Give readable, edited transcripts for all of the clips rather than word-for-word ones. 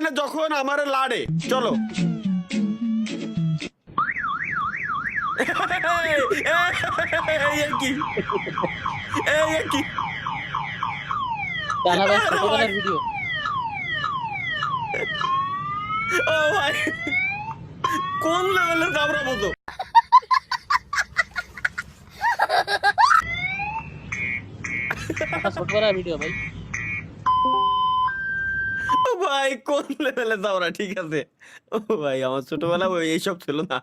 মানে যখন আমার লাড়ে চলো কি কি জানা ভাই ছোটবেলার ভিডিও। ও ভাই কোন লেভেলের দাবরা মতো ছোটবেলার ভিডিও ভাই। ও ভাই কোন লেভেলের দাবরা, ঠিক আছে। ও ভাই আমার ছোটবেলা ওই এইসব ছিল না।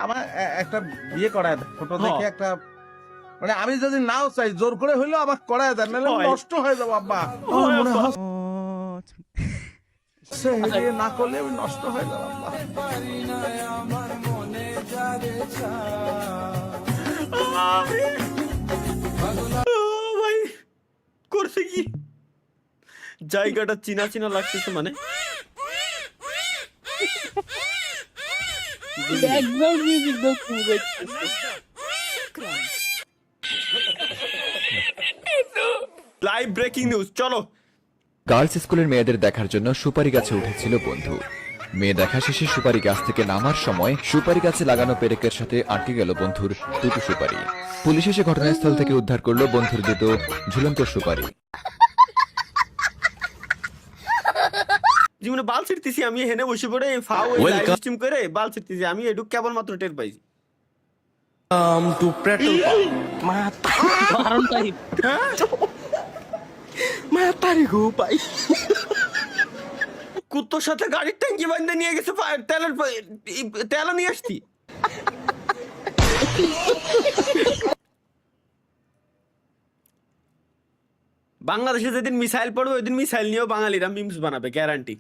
আমার একটা বিয়ে করায় দেয়, ফটো দেখে একটা, মানে আমি যদি নাও চাই জোর করে হইলেও আমার করায় দেয়, নাহলে আমি হয়। নষ্ট হয়ে যাবো আব্বা। হয় আমার মনে আব্বা। হয় সে বিয়ে না করলে আমি নষ্ট হয়ে যাবো আব্বা। ও ভাই করছে কি, জায়গাটা চিনা চিনা লাগতেছে মানে। ব্যাকগ্রাউন্ড মিউজিক দাও খুব লাইভ ব্রেকিং নিউজ, চলো। গার্লস স্কুলের মেয়েদের দেখার জন্য সুপারি গাছে উঠেছিল বন্ধু। মেয়ে দেখা শেষে সুপারি গাছ থেকে নামার সময় সুপারি গাছে লাগানো পেরেকের সাথে আটকে গেল বন্ধুর দুটো সুপারি। পুলিশ এসে ঘটনাস্থল থেকে উদ্ধার করলো বন্ধুর দুটো ঝুলন্ত সুপারি। জীবনে বাল ছিড়তেছি আমি, হেনে বসে পড়ে ফাও লাইভ স্ট্রিম করে বাল ছিড়তেছি আমি, এটুক কেবল মাত্র টের পাইছি। টু পেট্রোল মারণ টাইপ। কুত্তোর সাথে গাড়ির ট্যাঙ্কি বান্ধে নিয়ে গেছে, তেল নিয়ে আসতি। বাংলাদেশে যেদিন মিসাইল পড়বে ওই দিন মিসাইল নিয়েও বাঙালিরা মিমস বানাবে, গ্যারান্টি।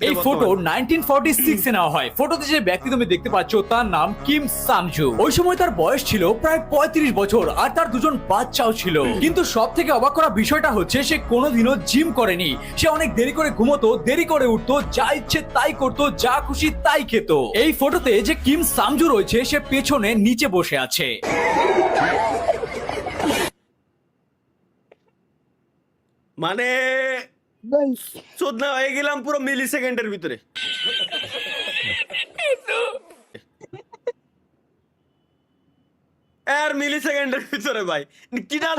এই ফটো 1946 এ নেওয়া হয়। ফটোতে যে ব্যক্তি তুমি দেখতে পাচ্ছ তার নাম কিম সামজু। ওই সময় তার বয়স ছিল প্রায় 35 বছর আর তার দুজন বাচ্চাও ছিল। কিন্তু সব থেকে অবাক করা বিষয়টা হচ্ছে সে কোনোদিনও জিম করেনি। সে অনেক দেরি করে ঘুমোতো, দেরি করে উঠতো, যা ইচ্ছে তাই করতো, যা খুশি তাই খেত। এই ফটোতে যে কিম সামজু রয়েছে সে পেছনে নিচে বসে আছে। মানে চোদনা হয়ে গেলাম পুরো মিলি সেকেন্ডের ভিতরে। আর মিলি সেকেন্ডের ভিতরে ভাই কি না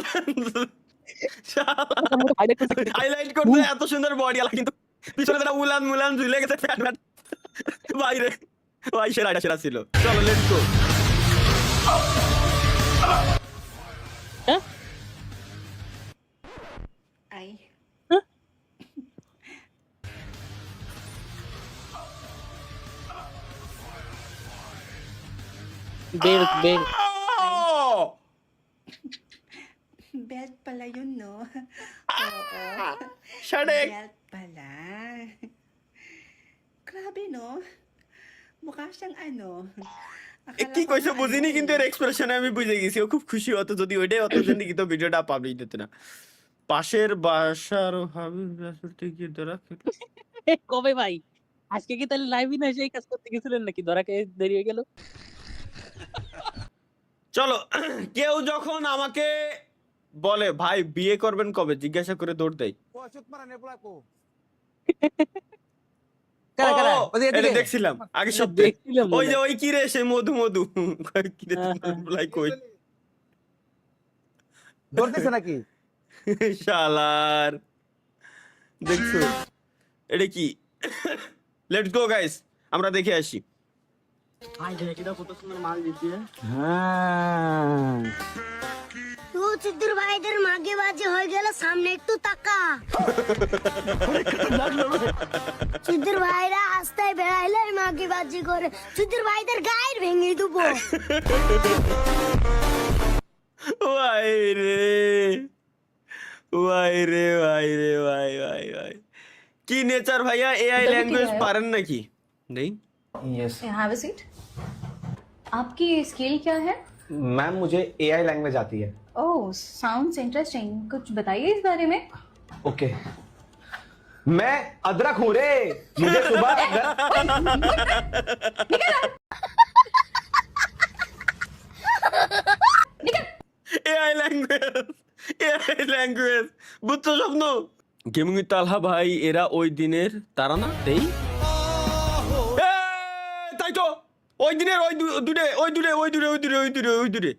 হাইলাইট করতে এত সুন্দর বডি আলা, কিন্তু পিছনে তারা উলান মুলান ঝুলে গেছে ফ্যাট ফ্যাট বাইরে। ভাই সেরা ছিল। চলো let's go. Ay. Belt belt Belt pala yun, no? Oo. Shadik! Belt pala. Grabe, no? Mukha siyang ano. কি Akala ko কইছে nga বুঝিনি, ano কিন্তু এর এক্সপ্রেশনে আমি বুঝে গেছি ও খুব খুশি হতো যদি ওইটাই অত জন্য কিন্তু ভিডিওটা পাবলিশ দিত না। পাশের বাসার হাবিব রাসূলকে গিয়ে ধরা কবে ভাই? আজকে কি তাহলে লাইভে না এসে এই কাজ করতে গেছিলেন নাকি? ধরা খেয়ে দেরি হয়ে গেল। চলো কেউ যখন আমাকে বলে ভাই বিয়ে করবেন কবে জিজ্ঞাসা করে দৌড় দেয়। ও, এটা দেখছিলাম আগে সপ্তাহে। দেখছিলাম ওই যে ওই কি রে সে মধু মধু কি রে বলাই কই ধরতেছে নাকি? শালার দেখছো এটা কি। লেটস গো গাইস, আমরা দেখে আসি। तू सिद्धू भाईদের মাগে বাজে হয়ে গেল, সামনে একটু তাকা। সিদ্ধু ভাইরা রাস্তায় বেড়াইলে মাগে বাজি করে সিদ্ধু ভাইদের গায়ের ভেঙে দেবো। ভাই রে ভাই রে ভাই রে ভাই ভাই ভাই কি নেচার ভাইয়া, এআই ল্যাঙ্গুয়েজ পারেন নাকি? নেই। Have a seat. आपकी स्किल क्या है? मैम मुझे एआई लैंग्वेज आती है। ओह साउंड्स इंटरेस्टिंग, कुछ बताइए इस बारे में। ओके मैं अदरक हूँ रे, मुझे सुबह এআই ল্যাঙ্গুয়েজ এআই ল্যাঙ্গুয়েজ, বুঝছো স্বপ্ন? গেমিং তালহা ভাই এরা ওই দিনের তারা না এই তাই তো ওই দিনের ওই দূরে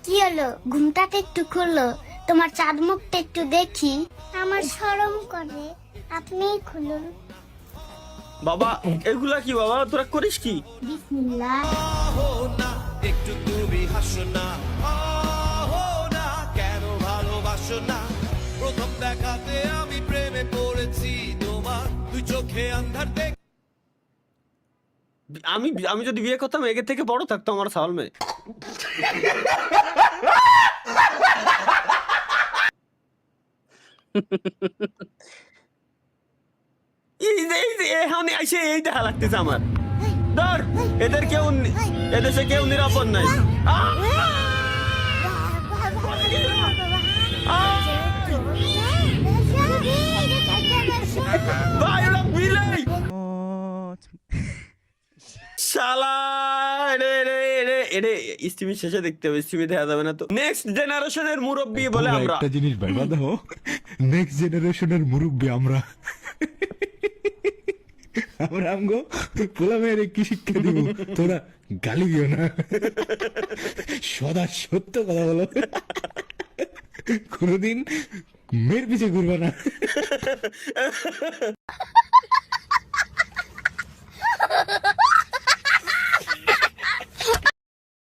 কি হলো, ঘুমটাকে একটু খুললো, তোমার চাঁদ মুখটা একটু দেখি। আমার শরম করে, আপনিই খুলুন। বাবা এগুলা কি বাবা, তোরা করিস কি? বিসমিল্লাহ। একটু তুমি হাসো না, না কেন ভালোবাসো না? প্রথম দেখাতে আমি প্রেমে পড়েছি তোমার, তুই চোখে আন্ধার দেখ। আমি যদি বিয়ে করতাম এর থেকে বড় থাকতো আমার সাওয়াল মেয়ে। এখন এসে এই দেখা লাগতেছে আমার। ধর এদেশে কেউ নিরাপদ নাই। ভাই ওরা বিলাই শালা, এরে স্ট্রিমের শেষে দেখতে হবে, স্ট্রিমে দেখা যাবে না তো। নেক্সট জেনারেশনের মুরব্বি বলে আমরা। একটা জিনিস ভাইবা দেখো, নেক্সট জেনারেশনের মুরব্বী আমরা আমগো পোলা মেয়ের কি শিক্ষা দিব, তোরা গালি দিও না, সদা সত্য কথা বলো, কোনোদিন মেয়ের পিছে ঘুরবা না।